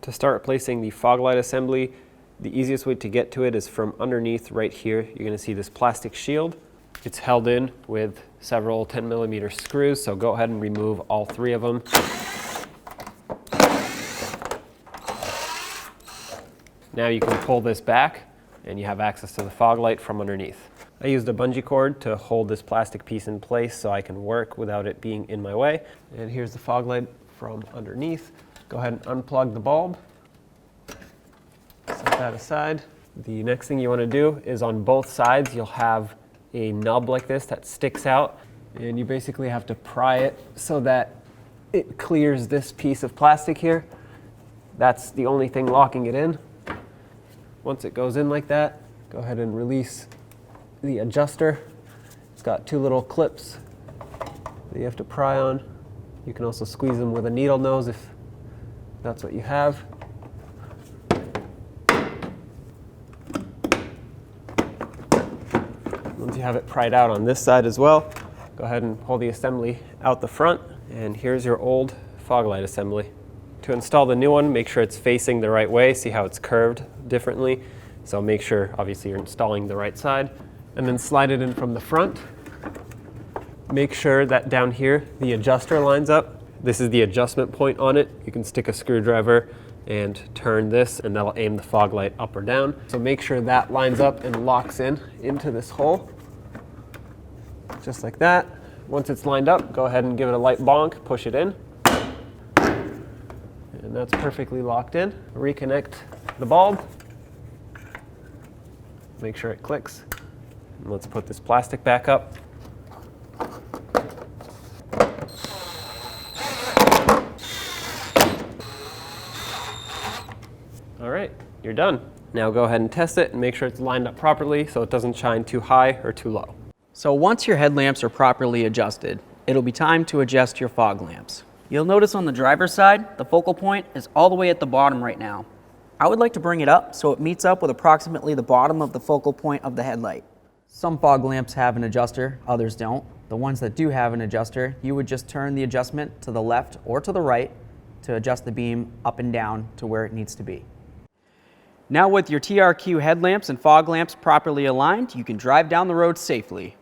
To start replacing the fog light assembly, the easiest way to get to it is from underneath right here. You're going to see this plastic shield. It's held in with several 10mm screws, so go ahead and remove all 3 of them. Now you can pull this back and you have access to the fog light from underneath. I used a bungee cord to hold this plastic piece in place so I can work without it being in my way. And here's the fog light from underneath. Go ahead and unplug the bulb. Set that aside. The next thing you want to do is on both sides you'll have a nub like this that sticks out, and you basically have to pry it so that it clears this piece of plastic here. That's the only thing locking it in. Once it goes in like that, go ahead and release the adjuster. It's got 2 little clips that you have to pry on. You can also squeeze them with a needle nose if that's what you have. Once you have it pried out on this side as well, go ahead and pull the assembly out the front, and here's your old fog light assembly. To install the new one, make sure it's facing the right way. See how it's curved differently? So make sure, obviously, you're installing the right side. And then slide it in from the front. Make sure that down here, the adjuster lines up. This is the adjustment point on it. You can stick a screwdriver and turn this, and that'll aim the fog light up or down. So make sure that lines up and locks in into this hole. Just like that. Once it's lined up, go ahead and give it a light bonk, push it in. And that's perfectly locked in. Reconnect the bulb. Make sure it clicks. And let's put this plastic back up. All right, you're done. Now go ahead and test it and make sure it's lined up properly so it doesn't shine too high or too low. So once your headlamps are properly adjusted, it'll be time to adjust your fog lamps. You'll notice on the driver's side, the focal point is all the way at the bottom right now. I would like to bring it up so it meets up with approximately the bottom of the focal point of the headlight. Some fog lamps have an adjuster, others don't. The ones that do have an adjuster, you would just turn the adjustment to the left or to the right to adjust the beam up and down to where it needs to be. Now with your TRQ headlamps and fog lamps properly aligned, you can drive down the road safely.